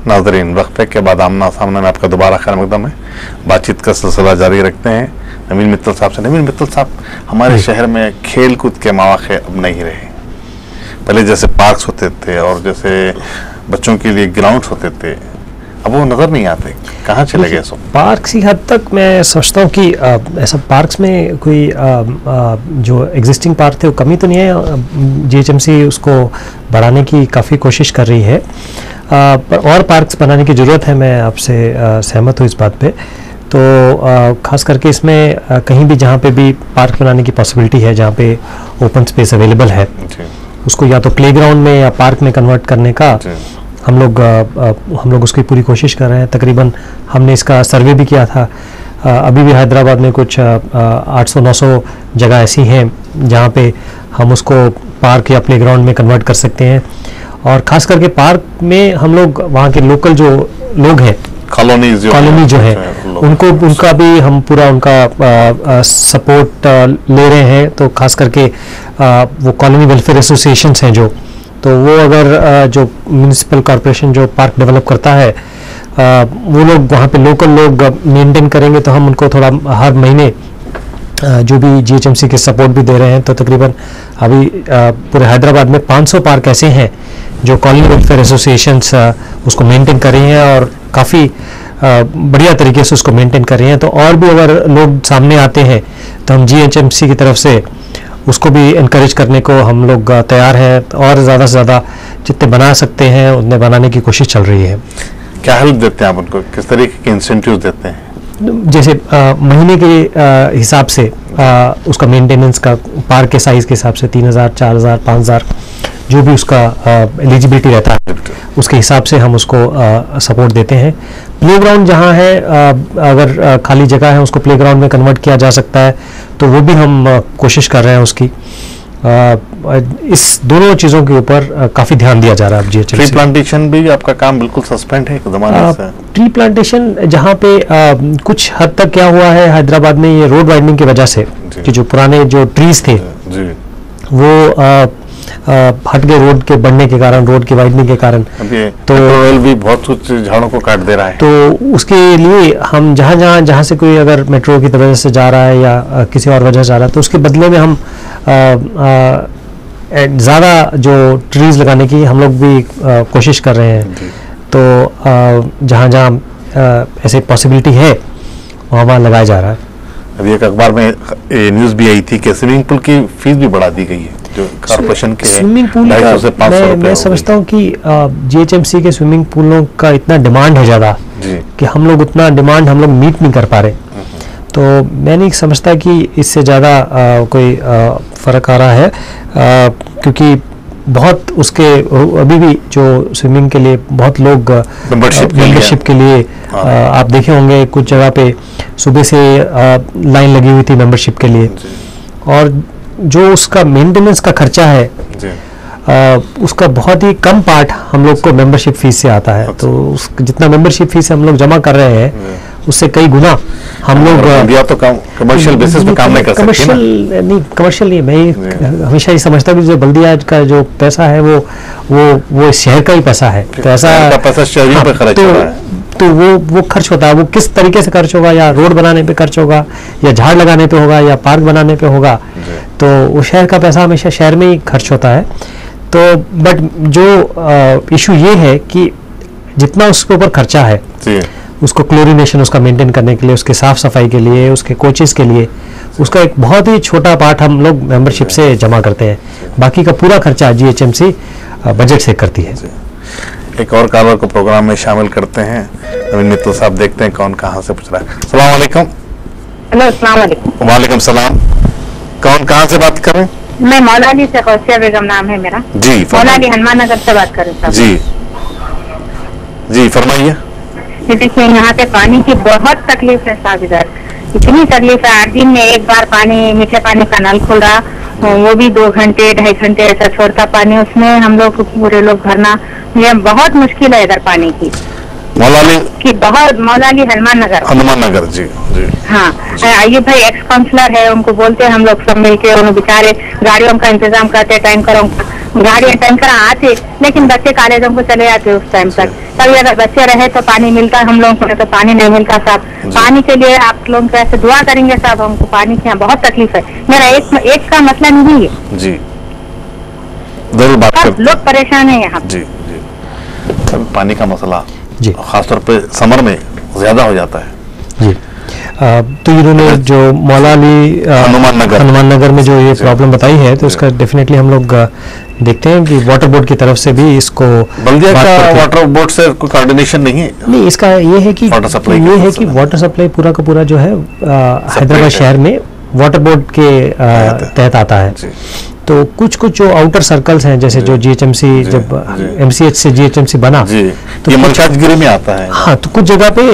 नाज़रीन, वक्फे के बाद आमना सामने में आपका दोबारा खैर मकदम है। बातचीत का सिलसिला जारी रखते हैं नवीन मित्तल साहब से। नवीन मित्तल साहब, हमारे शहर में खेल कूद के मौके अब नहीं रहे। पहले जैसे पार्क्स होते थे और जैसे बच्चों के लिए ग्राउंड्स होते थे, अब वो नज़र नहीं आते। कहाँ चले गए सब? पार्क्स की हद तक मैं समझता हूँ कि ऐसा पार्क्स में कोई जो एग्जिस्टिंग पार्क थे वो कमी तो नहीं है। जीएचएमसी उसको बढ़ाने की काफ़ी कोशिश कर रही है, पर और पार्क्स बनाने की ज़रूरत है। मैं आपसे सहमत हूँ इस बात पे। तो ख़ास करके इसमें कहीं भी जहाँ पे भी पार्क बनाने की पॉसिबिलिटी है, जहाँ पे ओपन स्पेस अवेलेबल है, उसको या तो प्लेग्राउंड में या पार्क में कन्वर्ट करने का हम लोग उसकी पूरी कोशिश कर रहे हैं। तकरीबन हमने इसका सर्वे भी किया था। अभी भी हैदराबाद में कुछ 800-900 जगह ऐसी हैं जहाँ पे हम उसको पार्क या प्लेग्राउंड में कन्वर्ट कर सकते हैं। और ख़ास करके पार्क में हम लोग वहाँ के लोकल जो लोग हैं, कॉलोनी जो है, उनका भी हम पूरा उनका सपोर्ट ले रहे हैं। तो ख़ास करके वो कॉलोनी वेलफेयर एसोसिएशंस हैं जो, तो वो अगर जो म्यूनिसिपल कॉरपोरेशन जो पार्क डेवलप करता है, वो लोग वहाँ पे लोकल लोग मेंटेन करेंगे तो हम उनको थोड़ा हर महीने जो भी जीएचएमसी के सपोर्ट भी दे रहे हैं। तो तकरीबन अभी पूरे हैदराबाद में 500 पार्क ऐसे हैं जो कॉलोनी वेलफेयर एसोसिएशंस उसको मेंटेन कर रही हैं और काफ़ी बढ़िया तरीके से उसको मेंटेन कर रही हैं। तो और भी अगर लोग सामने आते हैं तो हम जीएचएमसी की तरफ से उसको भी इनकरेज करने को हम लोग तैयार हैं और ज़्यादा से ज़्यादा जितने बना सकते हैं उतने बनाने की कोशिश चल रही है। क्या हेल्प देते हैं आप उनको? किस तरीके के इंसेंटिव देते हैं? जैसे महीने के हिसाब से उसका मेंटेनेंस का पार्क के साइज़ के हिसाब से 3000, 4000, 5000 जो भी उसका एलिजिबिलिटी रहता है उसके हिसाब से हम उसको सपोर्ट देते हैं। प्लेग्राउंड जहाँ है, अगर खाली जगह है उसको प्लेग्राउंड में कन्वर्ट किया जा सकता है, तो वो भी हम कोशिश कर रहे हैं उसकी। इस दोनों चीज़ों के ऊपर काफ़ी ध्यान दिया जा रहा है। ट्री प्लांटेशन भी आपका काम बिल्कुल सस्पेंड है एक ज़माने से? ट्री प्लांटेशन जहाँ पे कुछ हद तक क्या हुआ है हैदराबाद में, ये रोड वाइडनिंग की वजह से कि जो पुराने जो ट्रीज थे वो हट गए रोड के बढ़ने के कारण, रोड की वाइडनिंग के कारण। तो भी बहुत कुछ झाड़ों को काट दे रहा है। तो उसके लिए हम जहाँ से कोई अगर मेट्रो की वजह से जा रहा है या किसी और वजह से जा रहा है, तो उसके बदले में हम ज़्यादा जो ट्रीज लगाने की हम लोग भी कोशिश कर रहे हैं। तो जहाँ ऐसे पॉसिबिलिटी है वहाँ लगाया जा रहा है। अभी एक अखबार में न्यूज़ भी आई थी कि स्विमिंग पूल की फीस भी बढ़ा दी गई है जो कॉर्पोरेशन के स्विमिंग पूल का। मैं समझता हूँ कि जीएचएमसी के स्विमिंग पूलों का इतना डिमांड है ज़्यादा कि हम लोग उतना डिमांड हम लोग मीट नहीं कर पा रहे। तो मैं नहीं समझता कि इससे ज़्यादा कोई फ़र्क आ रहा है, क्योंकि बहुत उसके अभी भी जो स्विमिंग के लिए बहुत लोग मेंबरशिप के लिए आप देखे होंगे कुछ जगह पे सुबह से लाइन लगी हुई थी मेंबरशिप के लिए, और जो उसका मेंटेनेंस का खर्चा है उसका बहुत ही कम पार्ट हम लोग को मेंबरशिप फीस से आता है। तो जितना मेंबरशिप फीस हम लोग जमा कर रहे हैं उससे कई गुना हम लोग तो कमर्शियल बेसिस पे काम नहीं कर सकते। कमर्शियल नहीं, मैं हमेशा ये समझता हूँ कि जो बल्दिया का जो पैसा है वो शहर का ही पैसा है। तो ऐसा पैसा शहरियों पे खर्च हो रहा है, तो वो खर्च होता है। वो किस तरीके से खर्च होगा, या रोड बनाने पे खर्च होगा, या झाड़ लगाने पे होगा, या पार्क बनाने पे होगा, तो वो शहर का पैसा हमेशा शहर में ही खर्च होता है। तो बट जो इशू ये है कि जितना उसके ऊपर खर्चा है उसको क्लोरिनेशन उसका मेंटेन करने के लिए, उसके साफ सफाई के लिए, उसके कोचेस के लिए, उसका एक बहुत ही छोटा पार्ट हम लोग मेंबरशिप से जमा करते हैं। बाकी का पूरा खर्चा जीएचएमसी बजट से करती है। एक और कॉलर को प्रोग्राम में शामिल करते हैं। नवीन मित्तल साहब, देखते हैं कौन कहाँ से पूछ रहा है। अस्सलाम वालेकुम। हेलो, अस्सलाम वालेकुम। वालेकुम सलाम। कौन कहाँ से बात कर रहे हैं? मैं मौलाली से, कौसिया बेगम नाम है मेरा। जी, मौलाली हनुमान नगर से बात कर रही हूँ। जी फरमाइए। देखिए, यहाँ पे पानी की बहुत तकलीफ है साहब, इधर इतनी तकलीफ है। 8 दिन में एक बार पानी, मीठे पानी का नल खुल रहा, वो भी 2 घंटे 2.5 घंटे ऐसा छोड़ता पानी, उसमें हम लोग पूरे लोग भरना, ये बहुत मुश्किल है इधर पानी की। मौलाली कि बहुत मौलाली हनुमान नगर जी जी। हाँ, अयुब भाई एक्स काउंसलर है, उनको बोलते हैं हम लोग सब मिलके, उन्होंने बेचारे गाड़ियों का इंतजाम करते, टैंकरों का, गाड़ियाँ टैंकर आते, लेकिन बच्चे कॉलेजों को चले जाते उस टाइम तक। तभी अगर बच्चे रहे तो पानी मिलता हम लोगों को, तो पानी नहीं मिलता साहब। पानी के लिए आप लोग कैसे दुआ करेंगे साहब, हमको पानी की यहाँ बहुत तकलीफ है। मेरा एक का मसला नहीं है जी, जरूर बात सब करते लोग परेशान है यहाँ। जी जी। पानी का मसला जी खासतौर पे समर में ज्यादा हो जाता है जी। तो इन्होंने जो मौलाली हनुमान नगर में जो ये प्रॉब्लम बताई है, तो उसका डेफिनेटली हम लोग देखते हैं कि वाटर बोर्ड की तरफ से भी इसको, बल्दिया का वाटर बोर्ड से कोई कोऑर्डिनेशन नहीं है। नहीं, इसका ये है कि वाटर सप्लाई पूरा का पूरा जो है हैदराबाद शहर में वाटर बोर्ड के तहत आता है। तो कुछ जो आउटर सर्कल्स हैं, जैसे जो जीएचएमसी जब एमसीएच से जीएचएमसी बना, तो ये मलकाजगिरी में आता है। हाँ, तो कुछ जगह पे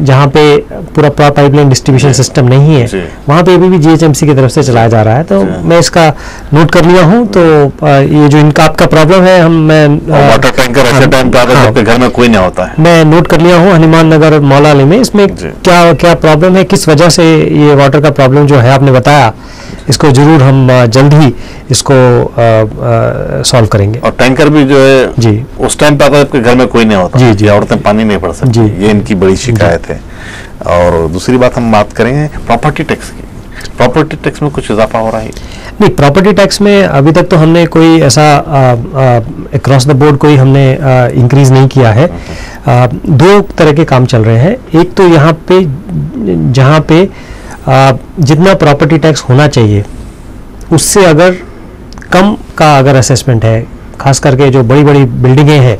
जहाँ पे पूरा पाइपलाइन डिस्ट्रीब्यूशन सिस्टम नहीं है, वहाँ पे अभी भी जीएचएमसी की तरफ से चलाया जा रहा है। तो मैं इसका नोट कर लिया हूँ। तो ये जो इनका आपका प्रॉब्लम है, मैं वाटर टैंकर ऐसे टाइम पे आता है जब घर में कोई नहीं होता है। मैं नोट कर लिया हूँ हनुमान नगर और मौलाली में, इसमें क्या प्रॉब्लम है, किस वजह से ये वाटर का प्रॉब्लम जो है आपने बताया, इसको जरूर हम जल्द ही इसको सॉल्व करेंगे। और टैंकर भी जो है जी उस टाइम पे आता है घर में कोई नहीं होता जी जी, औरतें पानी नहीं भर सकती, ये इनकी बड़ी शिकायत है। और दूसरी बात हम बात करेंगे प्रॉपर्टी टैक्स की। प्रॉपर्टी टैक्स में कुछ इजाफा हो रहा है? नहीं, प्रॉपर्टी टैक्स में अभी तक तो हमने कोई ऐसा अक्रॉस द बोर्ड कोई हमने इंक्रीज नहीं किया है। दो तरह के काम चल रहे हैं। एक तो यहाँ पे जहाँ पे जितना प्रॉपर्टी टैक्स होना चाहिए उससे अगर कम का अगर असेसमेंट है, खास करके जो बड़ी बड़ी बिल्डिंगें हैं,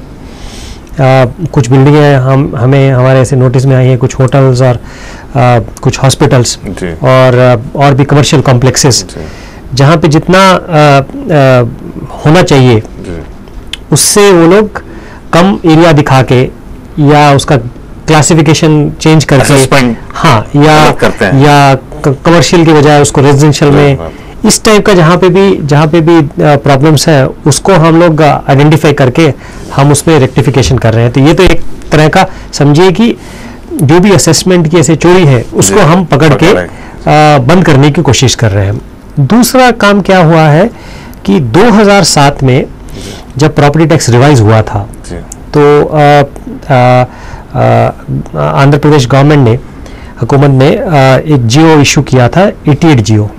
कुछ बिल्डिंगें हमें हमारे ऐसे नोटिस में आई हैं, कुछ होटल्स और कुछ हॉस्पिटल्स और भी कमर्शियल कॉम्प्लेक्सेस, जहाँ पे जितना होना चाहिए उससे वो लोग कम एरिया दिखा के या उसका क्लासिफिकेशन चेंज करके, हाँ, या कमर्शियल के बजाय उसको रेजिडेंशियल में, इस टाइप का जहाँ पे भी प्रॉब्लम्स है उसको हम लोग आइडेंटिफाई करके हम उसमें रेक्टिफिकेशन कर रहे हैं। तो ये तो एक तरह का समझिए कि जो भी असेसमेंट की ऐसे चोरी है उसको हम पकड़ के बंद करने की कोशिश कर रहे हैं। दूसरा काम क्या हुआ है कि 2007 में जब प्रॉपर्टी टैक्स रिवाइज हुआ था, तो आंध्र प्रदेश गवर्नमेंट ने, हुकूमत ने एक जियो इशू किया था, 88 जियो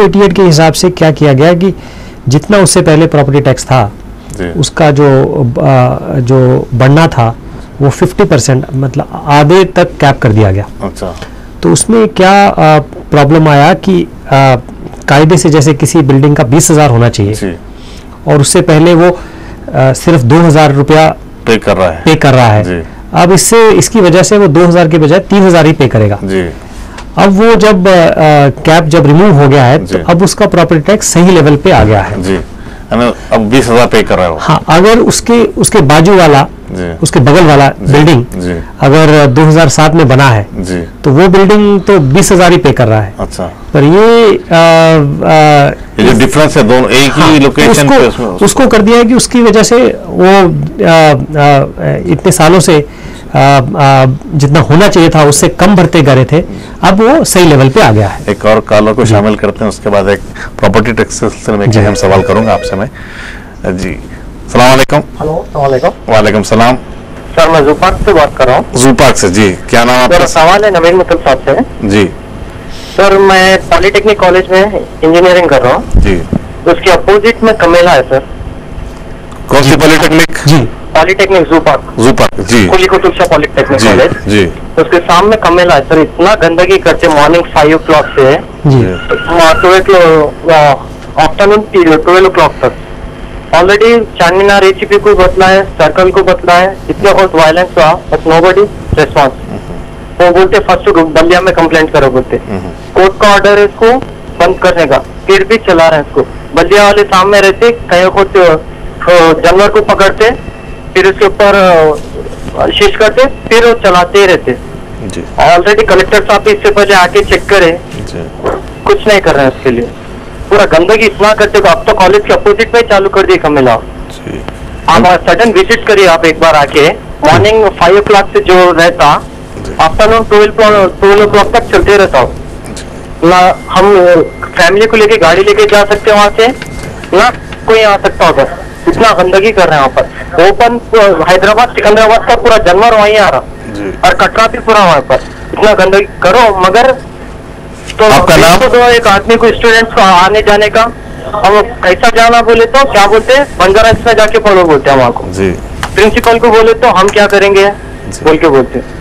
88 के हिसाब से क्या किया गया कि जितना उससे पहले प्रॉपर्टी टैक्स था उसका जो बढ़ना था वो 50%, मतलब आधे तक कैप कर दिया गया। अच्छा। तो उसमें क्या प्रॉब्लम आया कि कायदे से जैसे किसी बिल्डिंग का 20,000 होना चाहिए और उससे पहले वो सिर्फ 2,000 रुपया पे कर रहा है। अब इसकी वजह से वो 2,000 के बजाय 3,000 ही पे करेगा जी। अब वो जब कैप जब रिमूव हो गया है, तो अब उसका प्रॉपर्टी टैक्स सही लेवल पे आ गया है जी। अब 20,000 पे कर रहा है। हाँ, अगर उसके बाजू वाला, उसके बगल वाला बिल्डिंग अगर 2007 में बना है जी, तो वो बिल्डिंग तो 20,000 ही पे कर रहा है। अच्छा। पर ये जो डिफरेंस है दोनों एक ही लोकेशन पे, उसको कर दिया है कि उसकी वजह से वो इतने सालों से जितना होना चाहिए था उससे कम भरते गए थे, अब वो सही लेवल पे आ गया है। एक और कॉलर को शामिल करते हैं, उसके बाद एक प्रॉपर्टी टैक्स सिलसिले में हम सवाल करूंगा आपसे मैं जी। सलाम वालेकुम। वालेकुम सलाम। सर, मैं जू पार्क से बात कर रहा हूँ। जू पार्क से जी, क्या नाम आपका? सवाल है नवीन मित्तल साहब से जी। सर, मैं पॉलिटेक्निक कॉलेज में इंजीनियरिंग कर रहा हूँ जी। उसके अपोजिट में कमेला है सर। कौन सी पॉलिटेक्निक? जी, पॉलिटेक्निक जू पार्क जी, कुलीकुतुब पॉलिटेक्निक कॉलेज जी। तो उसके सामने कमेला है सर। इतना गंदगी करते मॉर्निंग 5 o'clock से आफ्टरनून 12 o'clock तक। ऑलरेडी चांदमीनार एचपी को बदला है, सर्कल को बदला है, इतना बहुत वायलेंस हुआ, बट नोबडी रेस्पॉन्स। वो बोलते फर्स्ट बलिया में कंप्लेंट करो बोलते। कोर्ट का ऑर्डर है इसको बंद करने का, फिर भी चला रहे हैं इसको। बलिया वाले सामने रहते, कहीं को जानवर को पकड़ते, फिर उसके ऊपर शीश करते, फिर वो चलाते रहते। ऑलरेडी कलेक्टर साहब इससे पहले आके चेक करे, कुछ नहीं कर रहे हैं उसके लिए। पूरा गंदगी इतना करते, अब तो कॉलेज के अपोजिट में चालू कर दिए कमेला। आप सडन विजिट करिए आप एक बार आके, मॉर्निंग 5 o'clock से जो रहता आफ्टरनून 12 o'clock तक चलते रहता हूँ ना। हम फैमिली को लेके गाड़ी लेके जा सकते हैं वहाँ से ना, कोई आ सकता उधर। इतना गंदगी कर रहे हैं वहाँ पर। ओपन हैदराबाद सिकंदराबाद का पूरा जानवर वहीं आ रहा और कटरा भी पूरा वहाँ पर। इतना गंदगी करो मगर तो आपका नाम? तो एक आदमी को स्टूडेंट्स को आने जाने का हम कैसा जाना बोले तो क्या बोलते हैं, बंजारा हिल्स में जाके पढ़ो बोलते हैं वहाँ को। प्रिंसिपल को बोले तो हम क्या करेंगे बोल के बोलते हैं।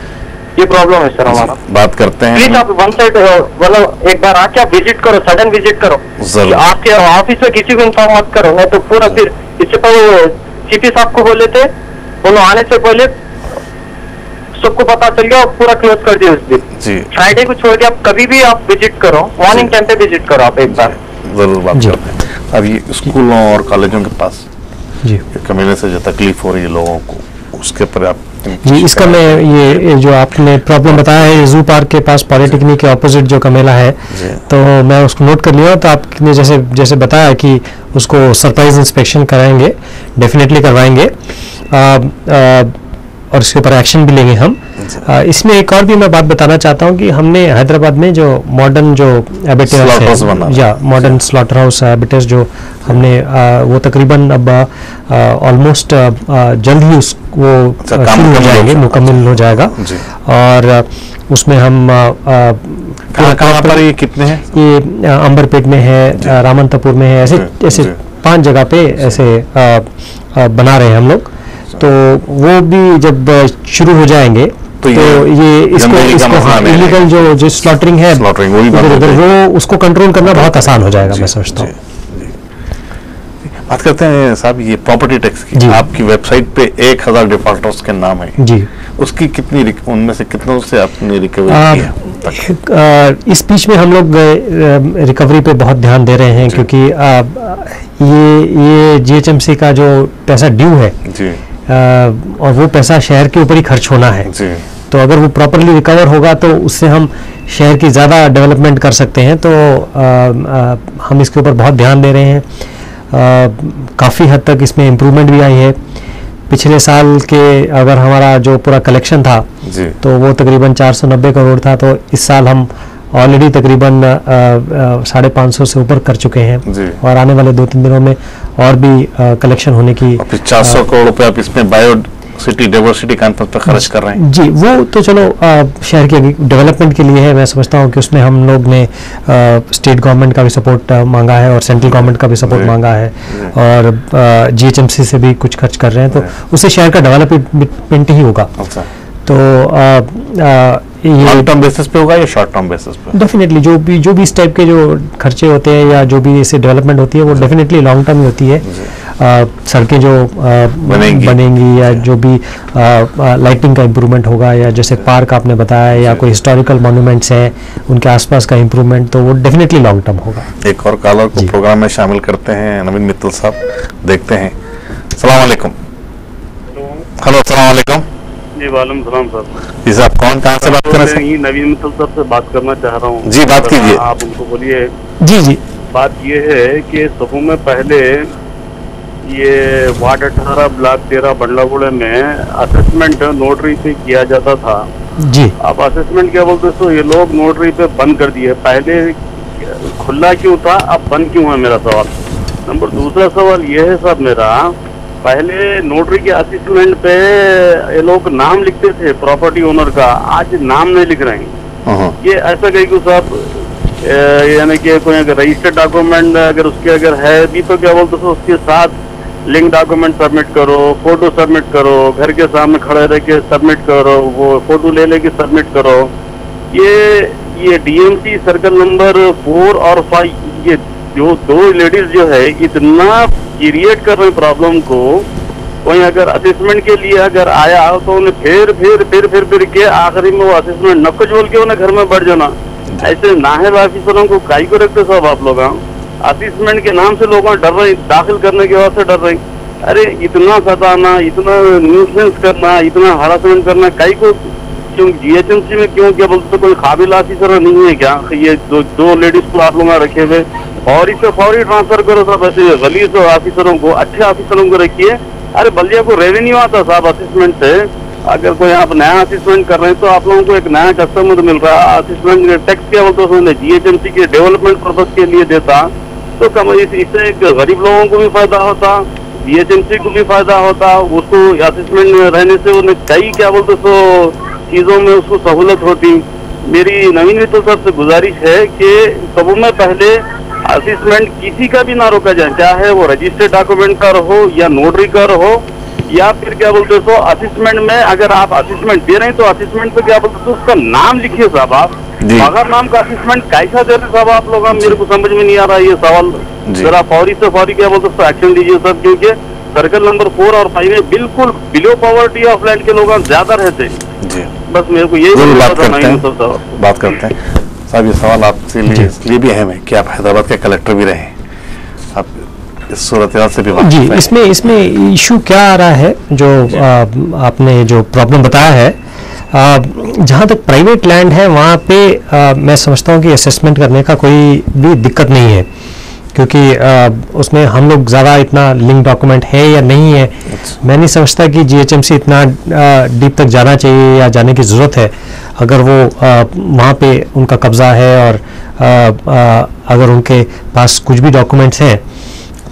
ये प्रॉब्लम है सर हमारा। बात करते हैं। प्लीज आप वन साइड मतलब एक बार आके आप विजिट करो, सडन विजिट करो। आपके ऑफिस में किसी को इन्फॉर्म मत करो, नहीं तो पूरा फिर इससे पहले सीपी साहब को बोले थे, उन्होंने आने से पहले सबको पता चल गया और पूरा क्लोज कर दिया उस दिन। फ्राइडे को छोड़ के आप कभी भी आप विजिट करो, मॉर्निंग टाइम पे विजिट करो आप एक बार। जरूर बात करते हैं। अब ये स्कूलों और कॉलेजों के पास जी कमीने से जो तकलीफ हो रही है लोगों को, उसके पर आप जी इसका मैं ये जो आपने प्रॉब्लम बताया है जू पार्क के पास पॉलिटेक्निक के ऑपोजिट जो कमेला है, तो मैं उसको नोट कर लिया। तो आपने जैसे जैसे बताया कि उसको सरप्राइज इंस्पेक्शन कराएंगे, डेफिनेटली करवाएंगे और इसके ऊपर एक्शन भी लेंगे हम। इसमें एक और भी मैं बात बताना चाहता हूँ कि हमने हैदराबाद में जो मॉडर्न जो एबिटर्स है या मॉडर्न स्लॉटर हाउस एबिटर्स जो हमने वो तकरीबन अब ऑलमोस्ट जल्द ही वो शुरू हो जाएंगे, मुकम्मल हो जाएगा। और उसमें हम कहाँ पर ये कितने हैं? ये अंबरपेट में है, रामनतपुर में है, ऐसे 5 जगह पे ऐसे बना रहे हैं हम लोग। तो वो भी जब शुरू हो जाएंगे तो ये इसको इलीगल जो स्लॉटरिंग है वो उसको कंट्रोल करना बहुत आसान हो जाएगा, मैं समझता हूँ। बात करते हैं साहब ये प्रॉपर्टी टैक्स की। आपकी वेबसाइट पे 1000 डिफॉल्टर्स के नाम है जी, उसकी कितनी, उनमें से कितनों से आपने रिकवरी किया? इस बीच में हम लोग रिकवरी पे बहुत ध्यान दे रहे हैं, क्योंकि ये जीएचएमसी का जो पैसा ड्यू है जी, और वो पैसा शहर के ऊपर ही खर्च होना है जी। तो अगर वो प्रॉपरली रिकवर होगा तो उससे हम शहर की ज़्यादा डेवलपमेंट कर सकते हैं। तो हम इसके ऊपर बहुत ध्यान दे रहे हैं। काफ़ी हद तक इसमें इम्प्रूवमेंट भी आई है। पिछले साल के अगर हमारा जो पूरा कलेक्शन था जी, तो वो तकरीबन 490 करोड़ था, तो इस साल हम ऑलरेडी तकरीबन 550 से ऊपर कर चुके हैं और आने वाले 2-3 दिनों में और भी कलेक्शन होने की 400 करोड़ रुपए आप इसमें बायो सिटी डाइवर्सिटी कॉन्फ्रेंस पर खर्च कर रहे हैं जी। वो तो चलो शहर के डेवलपमेंट के लिए है। मैं समझता हूँ कि उसमें हम लोग ने स्टेट गवर्नमेंट का भी सपोर्ट मांगा है और सेंट्रल गवर्नमेंट का भी सपोर्ट मांगा है और जीएचएमसी से भी कुछ खर्च कर रहे हैं, तो उससे शहर का डेवलपमेंट ही होगा। तो लॉन्ग टर्म बेसिस पे होगा या शॉर्ट टर्म बेसिस पे? डेफिनेटली जो भी इस टाइप के जो खर्चे होते हैं या जो भी ऐसे डेवलपमेंट होती है वो डेफिनेटली लॉन्ग टर्म ही होती है। सड़कें जो बनेंगी या जो भी लाइटिंग का इम्प्रूवमेंट होगा या जैसे पार्क आपने बताया या कोई हिस्टोरिकल मॉन्यूमेंट्स हैं उनके आसपास का इम्प्रूवमेंट, तो वो डेफिनेटली लॉन्ग टर्म होगा। एक और कॉलर को प्रोग्राम में शामिल करते हैं, नवीन मित्तल साहब, देखते हैं। सलाम वालेकुम। हेलो सलाम वालेकुम। जी वालेकुम सलाम सर। जी साहब कौन कहाँ से बात कर रहे हैं? नवीन मित्तल साहब से बात करना चाह रहा हूँ। जी बात कीजिए। आप उनको बोलिए। जी जी। बात ये है कि सुबह में पहले ये वार्ड 18 ब्लॉक 13 बंडलागुड़े में असेसमेंट नोटरी पे किया जाता था जी। अब असेसमेंट क्या बोलते तो ये लोग नोटरी पे बंद कर दिए। पहले खुला क्यों था, अब बंद क्यों है, मेरा सवाल। नंबर दूसरा सवाल ये है साहब मेरा, पहले नोटरी के असेसमेंट पे ये लोग नाम लिखते थे प्रॉपर्टी ओनर का, आज नाम नहीं लिख रहे हैं। ये ऐसा कहीं को साहब, यानी कि कोई अगर रजिस्टर्ड डॉक्यूमेंट अगर उसके अगर है भी तो क्या बोलते तो उसके साथ लिंक डॉक्यूमेंट सबमिट करो, फोटो सबमिट करो, घर के सामने खड़े रह के सबमिट करो, वो फोटो ले लेके सबमिट करो। ये डीएमसी सर्कल नंबर 4 और 5 ये जो 2 लेडीज जो है इतना क्रिएट कर रहे प्रॉब्लम को। कोई अगर असेसमेंट के लिए अगर आया तो उन्हें फिर के आखिरी में वो असेसमेंट न बोल के उन्हें घर में बढ़ जाना। ऐसे नाहेब ऑफिसरों को काई को रखते सब आप लोग। असेसमेंट के नाम से लोग डर रहे, दाखिल करने के वास्ते डर रहे। अरे इतना सताना, इतना न्यूसेंस करना, इतना हरासमेंट करना काई को, क्यों जीएचएमसी में क्यों क्या बोलते कोई काबिल ऑफिसर नहीं है क्या? ये दो लेडीज को आप लोग रखे हुए और इसे फौरी ट्रांसफर करो सब। ऐसे गलीज ऑफिसरों को, अच्छे ऑफिसरों को रखिए। अरे बल्दिया को रेवेन्यू आता साहब असेसमेंट से, अगर कोई आप नया असिस्टेंट कर रहे हैं तो आप लोगों को एक नया कस्टमर मिल रहा है, असिस्टेंट टैक्स क्या बोलते हैं जीएचएमसी के डेवलपमेंट पर्पज के लिए देता, तो कम इससे एक गरीब लोगों को भी फायदा होता, जीएचएमसी को भी फायदा होता, उसको असिस्टेंट रहने से उन्हें कई क्या बोलते सो चीजों में उसको सहूलत होती। मेरी नवीन मित्तल साहब से गुजारिश है कि सब में पहले असिस्टेंट किसी का भी ना रोका जाए, चाहे वो रजिस्टर्ड डॉक्यूमेंट का हो या नोटरी का हो, या फिर क्या बोलते सो असिस्टेंट में अगर आप असिस्टेंट दे रहे हैं तो असिस्टेंट पे क्या बोलते सो उसका नाम लिखिए साहब आप, बगैर नाम का असिस्टेंट कैसा दे रहे साहब आप लोग, मेरे को समझ में नहीं आ रहा ये सवाल, जरा फौरी से फौरी क्या बोलते सो एक्शन लीजिए सर, क्योंकि सर्कल नंबर 4 और 5 में बिल्कुल बिलो पॉवर्टी ऑफ लैंड के लोग ज्यादा रहते हैं। बस मेरे को यही बात करते हैं साहब, ये सवाल आपसे लिए इसलिए भी अहम है कि आप हैदराबाद के कलेक्टर भी रहे, आप इस सूरत से भी जी, इसमें इशू क्या आ रहा है, जो आपने जो प्रॉब्लम बताया है, जहाँ तक प्राइवेट लैंड है वहाँ पे मैं समझता हूँ कि असेसमेंट करने का कोई भी दिक्कत नहीं है, क्योंकि उसमें हम लोग ज़्यादा इतना लिंक डॉक्यूमेंट है या नहीं है, मैं नहीं समझता कि जीएचएमसी इतना डीप तक जाना चाहिए या जाने की ज़रूरत है। अगर वो वहाँ पे उनका कब्ज़ा है और अगर उनके पास कुछ भी डॉक्यूमेंट्स हैं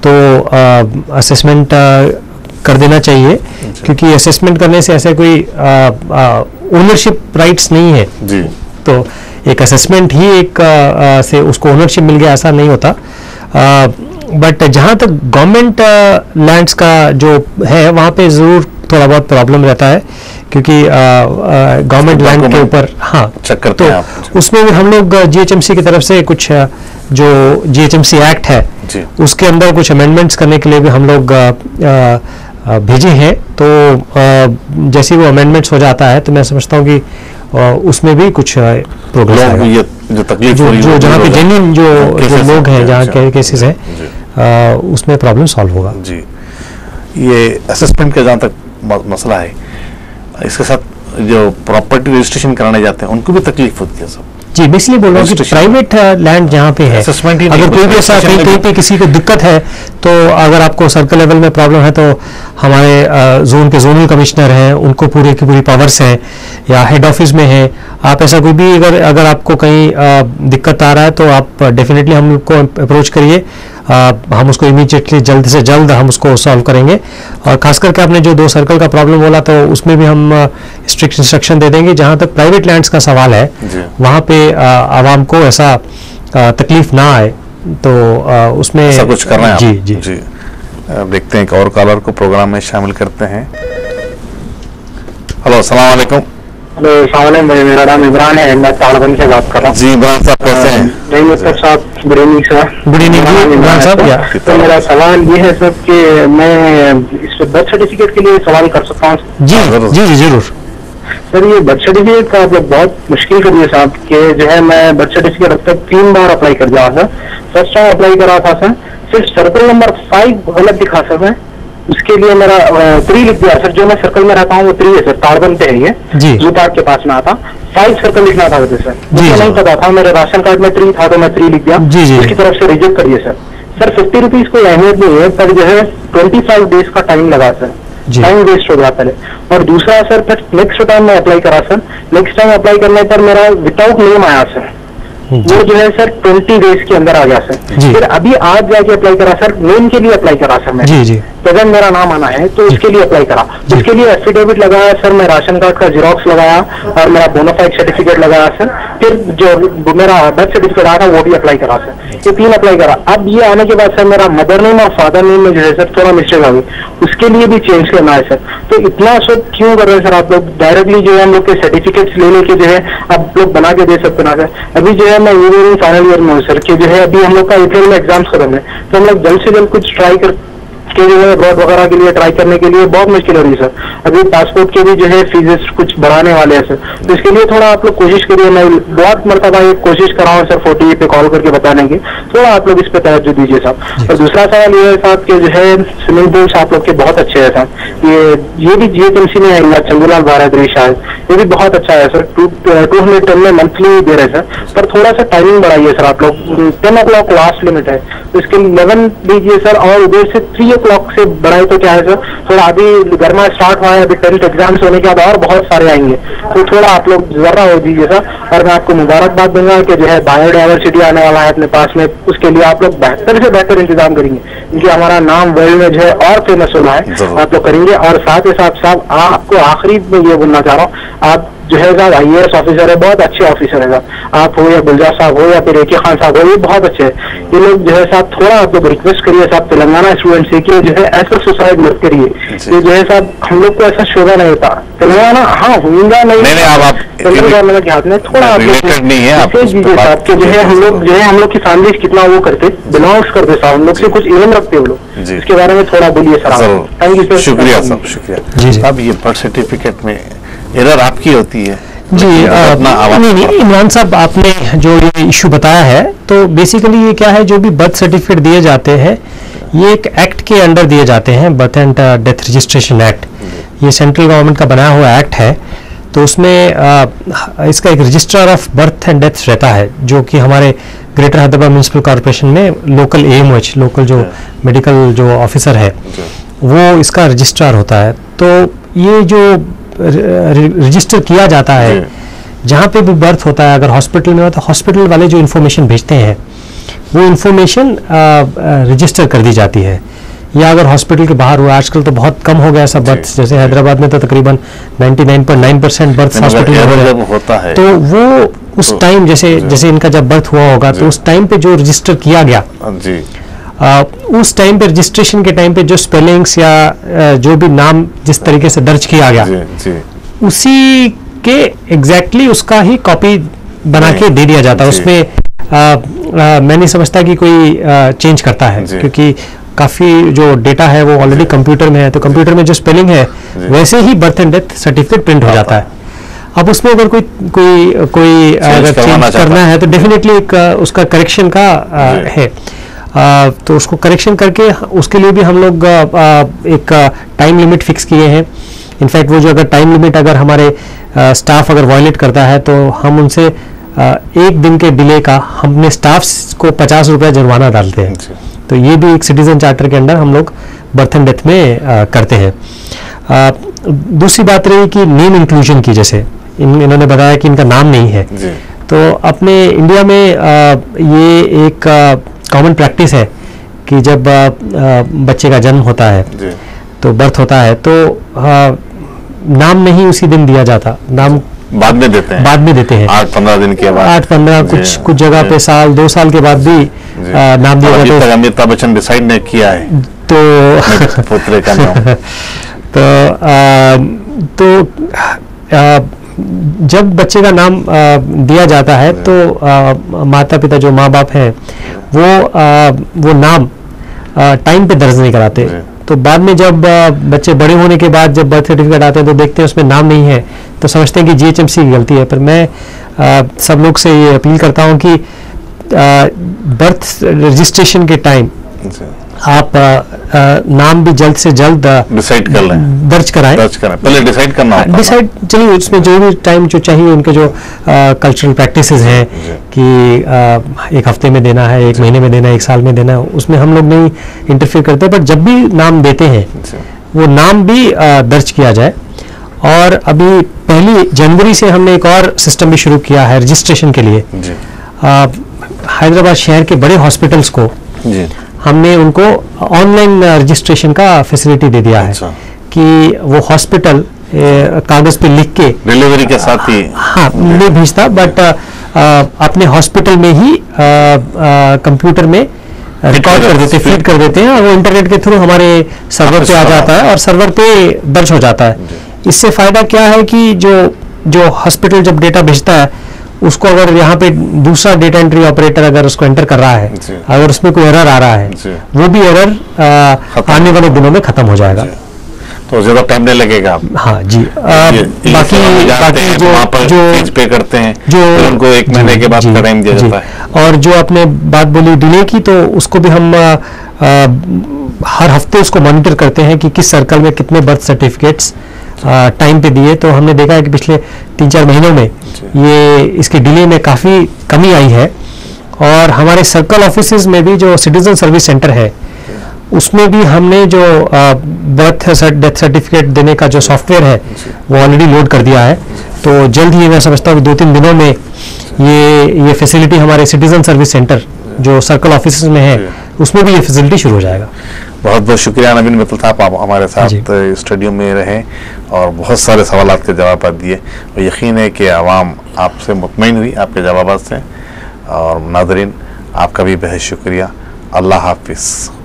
तो असेसमेंट कर देना चाहिए, क्योंकि असेसमेंट करने से ऐसा कोई ओनरशिप राइट्स नहीं है जी। तो एक असेसमेंट ही एक से उसको ओनरशिप मिल गया ऐसा नहीं होता। बट जहाँ तक गवर्नमेंट लैंड्स का जो है वहाँ पे ज़रूर थोड़ा बहुत प्रॉब्लम रहता है, क्योंकि गवर्नमेंट लैंड के ऊपर चेक करते हैं आप। उसमें भी हम लोग जीएचएमसी की तरफ से कुछ जो जीएचएमसी एक्ट है उसके अंदर कुछ अमेंडमेंट्स करने के लिए भी हम लोग भेजे हैं, तो जैसे वो अमेंडमेंट्स हो जाता है तो मैं समझता हूँ कि उसमें भी कुछ प्रोग्रेस आएगा। जो तकलीफ जो जहाँ पे जेन्युइन जो लोग हैं, जहाँ के केसेस हैं उसमें प्रॉब्लम सॉल्व होगा जी। ये असेसमेंट का जहाँ तक मसला है, इसके साथ जो प्रॉपर्टी रजिस्ट्रेशन कराने जाते हैं उनको भी तकलीफ होती है सब जी। मैं इसलिए बोल रहा हूँ कि प्राइवेट लैंड जहाँ पे है, अगर कोई भी ऐसा कहीं पे किसी को दिक्कत है तो अगर आपको सर्कल लेवल में प्रॉब्लम है तो हमारे जोन के जोनल कमिश्नर हैं, उनको पूरी की पूरी पावर्स हैं, या हेड ऑफिस में है, आप ऐसा कोई भी अगर आपको कहीं दिक्कत आ रहा है तो आप डेफिनेटली हम लोग को अप्रोच करिए, हम उसको इमीडिएटली जल्द से जल्द हम उसको सॉल्व करेंगे। और खास करके आपने जो 2 सर्कल का प्रॉब्लम बोला तो उसमें भी हम स्ट्रिक्ट इंस्ट्रक्शन दे देंगे। जहाँ तक प्राइवेट लैंड्स का सवाल है वहाँ पे आवाम को ऐसा तकलीफ ना आए, तो उसमें ऐसा कुछ करना है जी जी जी। देखते हैं एक और कॉलर को प्रोग्राम में शामिल करते हैं। हेलो, अस्सलाम वालेकुम। हेलो, सामने मेरा नाम इमरान है, मैं ताड़बंद से बात कर रहा हूँ। जी इमरान साहब, कैसे हैं? नहीं मतलब साहब, good evening sir. Good evening Imran साहब। तो मेरा सवाल ये है सर कि मैं इस बर्थ सर्टिफिकेट के लिए सवाल कर सकता हूँ? जी जी जी जरूर सर। ये बर्थ सर्टिफिकेट का आप लोग बहुत मुश्किल कर दिया साहब, कि जो है मैं बर्थ सर्टिफिकेट अब तक 3 बार अप्लाई कर दिया सर। फर्स्ट टाइम अप्लाई करा था सर, सिर्फ सर्कल नंबर 5 गलत दिखा सर, मैं उसके लिए मेरा 3 लिख दिया सर। जो मैं सर्कल में रहता हूँ वो 3 है सर, ताड़बंद पे है ये, जू पार्क के पास में आता। 5 सर्कल लिखना था मुझे सर, मुझे नहीं पता था, मेरे राशन कार्ड में 3 था तो मैं 3 लिख दिया, उसकी तरफ से रिजेक्ट करिए सर। सर 50 रुपीज कोई अहमियत नहीं है, पर जो है 25 डेज का टाइम लगा सर, टाइम वेस्ट हो गया पहले। और दूसरा सर, फिर नेक्स्ट टाइम मैं अप्लाई करा सर, नेक्स्ट टाइम अप्लाई करने पर मेरा विदाउट नेम आया सर, वो जो है सर 20 डेज के अंदर आ गया सर। फिर अभी आज जाके अप्लाई करा सर, नेम के लिए अप्लाई करा सर मैं, प्रेजेंट मेरा नाम आना है तो उसके लिए अप्लाई करा। उसके लिए एफिडेविट लगाया सर, मैं राशन कार्ड का जीरोक्स लगाया और मेरा बोनाफाइड सर्टिफिकेट लगाया सर। फिर जो मेरा बर्थ सर्टिफिकेट आया था वो भी अप्लाई करा सर, ये 3 अप्लाई करा। अब ये आने के बाद सर मेरा मदर नेम और फादर नेम में जो है सर थोड़ा मिस्टेक आ गई, उसके लिए भी चेंज करना है सर। तो इतना सब क्यों कर रहे हैं सर आप लोग? डायरेक्टली जो है हम लोग के सर्टिफिकेट्स लेने के जो है आप लोग बना के दे सकते ना सर। अभी जो है मैं इंजीनियरिंग फाइनल ईयर में हूँ सर, कि जो है अभी हम लोग का अप्रैल में एग्जाम्स खत्म है, तो हम लोग जल्द से जल्द कुछ ट्राई कर के जो है अब्रॉड वगैरह के लिए ट्राई करने के लिए बहुत मुश्किल हो रही है सर। अभी पासपोर्ट के भी जो है फीसेस कुछ बढ़ाने वाले हैं सर, तो इसके लिए थोड़ा आप लोग कोशिश करिए। मैं बहुत मरतबा ये कोशिश कर रहा हूँ सर 40 पे कॉल करके बताने की, थोड़ा आप लोग इस पे तवज्जो दीजिए साहब। और दूसरा सवाल ये है साहब कि जो है स्विमिंग पूल्स आप लोग के बहुत अच्छे हैं साहब, ये भी जीएचएमसी में है, चंदूलाल भारद्वाज शायद, ये भी बहुत अच्छा है सर। 200 टन में मंथली दे रहे सर, पर थोड़ा सा टाइमिंग बढ़ाइए सर आप लोग। 10 o'clock लास्ट लिमिट है, तो इसके 11 दीजिए सर, और उधर से 3 o'clock से बढ़ाई तो क्या है सर, थोड़ा अभी गर्मा स्टार्ट हुआ है, अभी 10th एग्जाम्स होने के बाद और बहुत सारे आएंगे, तो थोड़ा आप लोग जरा हो दीजिए सर। और मैं आपको मुबारकबाद दूंगा कि जो है बायोडाइवर्सिटी आने वाला है अपने पास में, उसके लिए आप लोग बेहतर से बेहतर इंतजाम करेंगे, क्योंकि हमारा नाम वर्ल्ड में जो है और फेमस होना है, आप लोग करेंगे। और साथ ही साथ साहब आपको आखिरी में ये बोलना चाह रहा हूँ, आप जो है साहब IAS ऑफिसर है, बहुत अच्छे ऑफिसर है साहब, आप हो या गुलजार साहब हो या फिर AK खान साहब हो, ये बहुत अच्छे हैं ये लोग जो है साहब। थोड़ा आप लोग रिक्वेस्ट करिए साहब तेलंगाना स्टूडेंट से कि जो है ऐसा सुसाइड मत करिए, ये जो है साहब हम लोग को ऐसा शोभा नहीं होता तेलंगाना, हाँ होगा नहीं सेंट्रल गवर्नमेंट के हाथ में, थोड़ा आप दीजिए साहब कि जो है हम लोग की फैमिली कितना वो करते बिलोंग्स करते साहब, हम लोग से कुछ इल्म रखते वो लोग, इसके बारे में थोड़ा बोलिए सर। Thank you sir. शुक्रिया साहब, शुक्रिया। अब ये बर्थ सर्टिफिकेट में एरर आपकी होती है जी? नहीं, इमरान साहब आपने जो ये इशू बताया है, तो बेसिकली ये क्या है, जो भी बर्थ सर्टिफिकेट दिए जाते हैं ये एक एक्ट के अंडर दिए जाते हैं, birth and death registration act, ये सेंट्रल गवर्नमेंट का बनाया हुआ एक्ट है। तो उसमें इसका एक registrar of birth and death रहता है, जो कि हमारे ग्रेटर हैदराबाद म्यूनिसिपल कॉर्पोरेशन में लोकल AMOH, लोकल जो मेडिकल जो ऑफिसर है वो इसका रजिस्ट्रार होता है। तो ये जो रजिस्टर किया जाता है, जहाँ पे भी बर्थ होता है, अगर हॉस्पिटल में हो तो हॉस्पिटल वाले जो इन्फॉर्मेशन भेजते हैं वो इन्फॉर्मेशन रजिस्टर कर दी जाती है, या अगर हॉस्पिटल के बाहर हुआ, आजकल तो बहुत कम हो गया ऐसा बर्थ, जैसे हैदराबाद में तो तकरीबन 99.9% बर्थ हॉस्पिटल में होता है। तो वो उस टाइम जैसे इनका जब बर्थ हुआ होगा तो उस टाइम पे जो रजिस्टर किया गया जी, उस टाइम पे रजिस्ट्रेशन के टाइम पे जो स्पेलिंग्स या जो भी नाम जिस तरीके से दर्ज किया गया जी, उसी के एग्जैक्टली उसका ही कॉपी बना के दे दिया जाता है। उसमें मैं नहीं समझता कि कोई चेंज करता है, क्योंकि काफ़ी जो डेटा है वो ऑलरेडी कंप्यूटर में है, तो कंप्यूटर में जो स्पेलिंग है वैसे ही birth and death certificate print हो जाता है। अब उसमें अगर कोई अगर चेंज करना है तो डेफिनेटली एक उसका करेक्शन का है, तो उसको करेक्शन करके उसके लिए भी हम लोग एक टाइम लिमिट फिक्स किए हैं। इनफैक्ट वो जो अगर टाइम लिमिट अगर हमारे स्टाफ अगर वायलेट करता है तो हम उनसे एक दिन के डिले का हमने स्टाफ को 50 रुपये जुर्माना डालते हैं। तो ये भी एक सिटीजन चार्टर के अंडर हम लोग बर्थ एंड डेथ में करते हैं। दूसरी बात रही कि नेम इंक्लूजन की, जैसे इन्होंने बताया कि इनका नाम नहीं है, तो अपने इंडिया में ये एक कॉमन प्रैक्टिस है कि जब बच्चे का जन्म होता है तो बर्थ होता है तो नाम नहीं उसी दिन दिया जाता, नाम बाद में देते हैं 8-15 दिन के बाद, 8-15 कुछ जगह पे साल 2 साल के बाद भी नाम दिया जाता है। अमिताभ बच्चन डिसाइड नहीं किया है तो पुत्र का नाम तो जब बच्चे का नाम दिया जाता है तो माता पिता जो माँ बाप हैं वो नाम टाइम पे दर्ज नहीं कराते। तो बाद में जब बच्चे बड़े होने के बाद जब बर्थ सर्टिफिकेट आते हैं तो देखते हैं उसमें नाम नहीं है, तो समझते हैं कि GHMC की गलती है। पर मैं सब लोग से ये अपील करता हूँ कि बर्थ रजिस्ट्रेशन के टाइम आप नाम भी जल्द से जल्द डिसाइड कर लें, दर्ज कराएं। पहले डिसाइड करना होता है, डिसाइड चलिए उसमें जो भी टाइम जो चाहिए, उनके जो कल्चरल प्रैक्टिसेस हैं कि 1 हफ्ते में देना है, 1 महीने में देना है, 1 साल में देना है, उसमें हम लोग नहीं इंटरफेयर करते। बट जब भी नाम देते हैं वो नाम भी दर्ज किया जाए। और अभी 1 जनवरी से हमने एक और सिस्टम भी शुरू किया है रजिस्ट्रेशन के लिए। हैदराबाद शहर के बड़े हॉस्पिटल्स को हमने उनको ऑनलाइन रजिस्ट्रेशन का फैसिलिटी दे दिया है कि वो हॉस्पिटल कागज पे लिख के डिलीवरी के साथ ही नहीं भेजता, बट अपने हॉस्पिटल में ही कंप्यूटर में रिकॉर्ड कर देते, फीड कर देते हैं, और वो इंटरनेट के थ्रू हमारे सर्वर पे आ जाता है और सर्वर पे दर्ज हो जाता है। इससे फायदा क्या है कि जो हॉस्पिटल जब डेटा भेजता है उसको अगर यहाँ पे दूसरा डेटा एंट्री ऑपरेटर अगर उसको एंटर कर रहा है, अगर उसमें कोई एरर आ रहा है, वो भी एरर आने वाले दिनों में खत्म हो जाएगा, तो ज्यादा टाइम नहीं लगेगा। हाँ जी। बाकी जो पे करते हैं जो उनको 1 महीने के बाद टाइम दिया जाता है। और जो आपने बात बोली डिले की, तो उसको भी हम हर हफ्ते उसको मॉनिटर करते हैं कि किस सर्कल में कितने बर्थ सर्टिफिकेट्स टाइम पे दिए। तो हमने देखा है कि पिछले 3-4 महीनों में ये इसके डिले में काफ़ी कमी आई है। और हमारे सर्कल ऑफिसेज में भी जो सिटीजन सर्विस सेंटर है उसमें भी हमने जो बर्थ डेथ सर्टिफिकेट देने का जो सॉफ्टवेयर है वो ऑलरेडी लोड कर दिया है। तो जल्द ही मैं समझता हूँ कि 2-3 दिनों में ये फैसिलिटी हमारे सिटीजन सर्विस सेंटर जो सर्कल ऑफिस में है उसमें भी ये फैसिलिटी शुरू हो जाएगा। बहुत बहुत शुक्रिया नवीन मित्तल साहब, आप हमारे साथ स्टूडियो में रहे और बहुत सारे सवालात के जवाब दिए। और यकीन है कि आवाम आपसे मुतमईन हुई आपके जवाब से। और नाज़रीन, आपका भी बेहद शुक्रिया। अल्लाह हाफिज़।